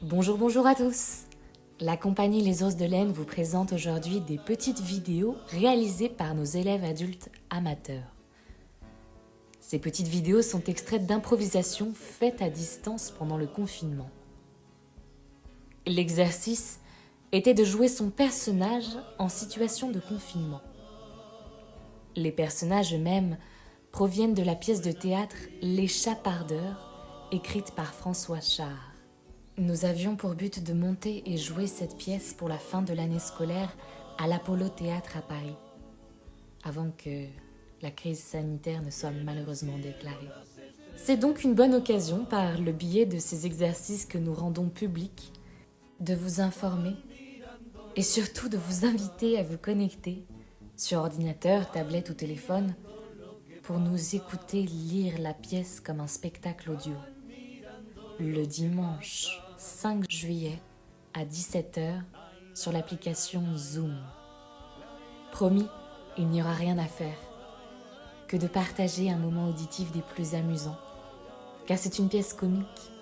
Bonjour, bonjour à tous. La compagnie Les Ours de Laine vous présente aujourd'hui des petites vidéos réalisées par nos élèves adultes amateurs. Ces petites vidéos sont extraites d'improvisations faites à distance pendant le confinement. L'exercice était de jouer son personnage en situation de confinement. Les personnages eux-mêmes proviennent de la pièce de théâtre Les Chapardeurs, écrite par François Char. Nous avions pour but de monter et jouer cette pièce pour la fin de l'année scolaire à l'Apollo Théâtre à Paris, avant que la crise sanitaire ne soit malheureusement déclarée. C'est donc une bonne occasion, par le biais de ces exercices que nous rendons publics, de vous informer et surtout de vous inviter à vous connecter sur ordinateur, tablette ou téléphone pour nous écouter lire la pièce comme un spectacle audio. Le dimanche 5 juillet à 17h sur l'application Zoom. Promis, il n'y aura rien à faire que de partager un moment auditif des plus amusants, car c'est une pièce comique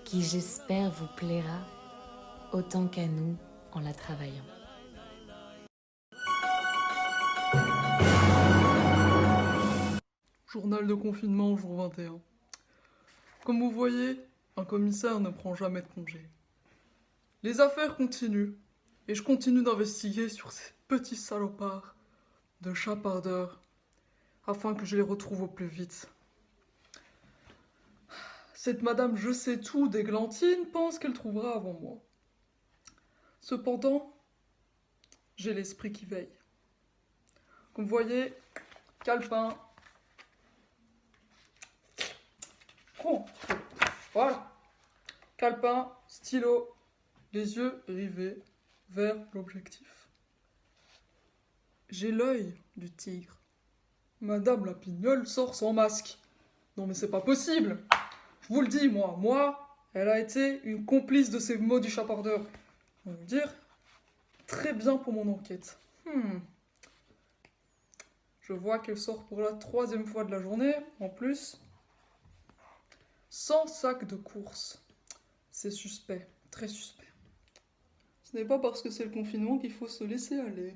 qui, j'espère, vous plaira autant qu'à nous en la travaillant. Journal de confinement, jour 21. Comme vous voyez, un commissaire ne prend jamais de congé. Les affaires continuent, et je continue d'investiguer sur ces petits salopards de chapardeurs, afin que je les retrouve au plus vite. Cette madame je sais tout d'Églantine pense qu'elle trouvera avant moi. Cependant, j'ai l'esprit qui veille. Comme vous voyez, calepin. Oh, voilà. Calepin, stylo, les yeux rivés vers l'objectif. J'ai l'œil du tigre. Madame la Pignole sort sans masque. Non mais c'est pas possible. Je vous le dis, moi, elle a été une complice de ces mots du chapardeur. On va vous dire, très bien pour mon enquête. Je vois qu'elle sort pour la 3e fois de la journée, en plus. Sans sac de course. C'est suspect, très suspect. Ce n'est pas parce que c'est le confinement qu'il faut se laisser aller.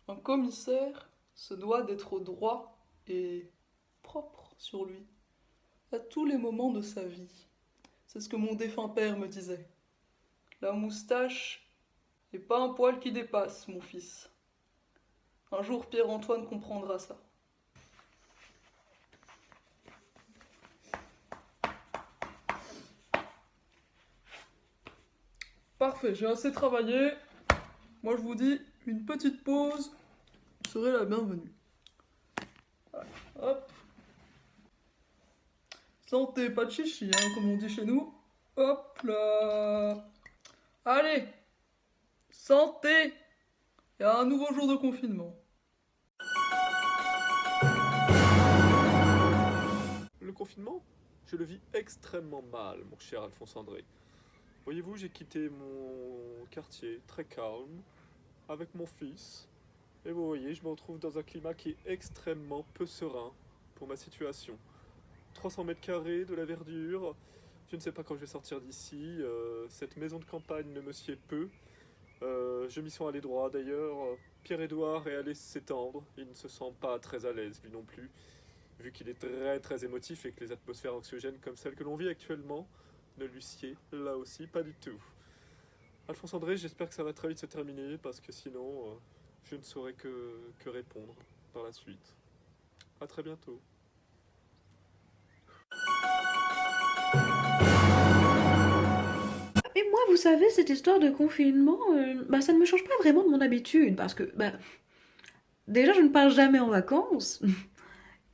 Un commissaire se doit d'être droit et propre sur lui, à tous les moments de sa vie. C'est ce que mon défunt père me disait. La moustache n'est pas un poil qui dépasse, mon fils. Un jour, Pierre-Antoine comprendra ça. Parfait, j'ai assez travaillé. Moi, je vous dis, une petite pause serait la bienvenue. Voilà. Hop. Santé, pas de chichi, hein, comme on dit chez nous. Hop là. Allez, santé. Il y a un nouveau jour de confinement. Le confinement, je le vis extrêmement mal, mon cher Alphonse André. Voyez-vous, j'ai quitté mon quartier très calme, avec mon fils, et vous voyez, je me retrouve dans un climat qui est extrêmement peu serein pour ma situation. 300 mètres carrés, de la verdure, je ne sais pas quand je vais sortir d'ici, cette maison de campagne ne me sied peu. Je m'y suis allé droit d'ailleurs, Pierre-Édouard est allé s'étendre, il ne se sent pas très à l'aise lui non plus, vu qu'il est très très émotif et que les atmosphères anxiogènes comme celle que l'on vit actuellement ne lui sied là aussi pas du tout. Alphonse André, j'espère que ça va très vite se terminer parce que sinon je ne saurais que répondre par la suite. A très bientôt. Mais moi, vous savez, cette histoire de confinement, ça ne me change pas vraiment de mon habitude, parce que, déjà, je ne pars jamais en vacances,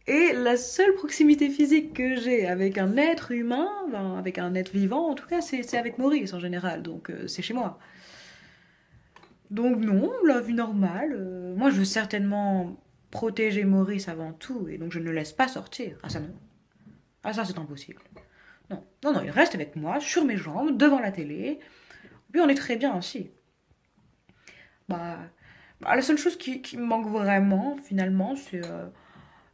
et la seule proximité physique que j'ai avec un être humain, avec un être vivant, en tout cas, c'est avec Maurice en général, donc c'est chez moi. Donc non, la vie normale, moi je veux certainement protéger Maurice avant tout, et donc je ne le laisse pas sortir. Ah ça non, ah ça c'est impossible. Non, non, non, il reste avec moi, sur mes jambes, devant la télé, puis on est très bien ainsi. Bah, la seule chose qui me manque vraiment, finalement,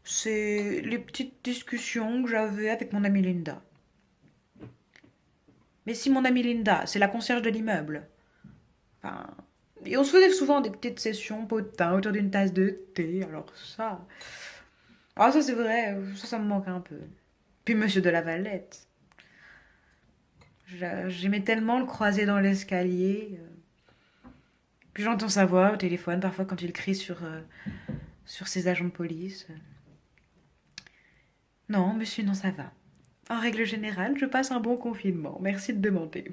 c'est les petites discussions que j'avais avec mon amie Linda. Mais si mon amie Linda, c'est la concierge de l'immeuble. Enfin, et on se faisait souvent des petites sessions potins autour d'une tasse de thé, alors ça... Ah, ça c'est vrai, ça me manque un peu. Puis Monsieur de la Valette. J'aimais tellement le croiser dans l'escalier. Puis j'entends sa voix au téléphone, parfois quand il crie sur ses agents de police. Non, monsieur, non, ça va. En règle générale, je passe un bon confinement. Merci de demander.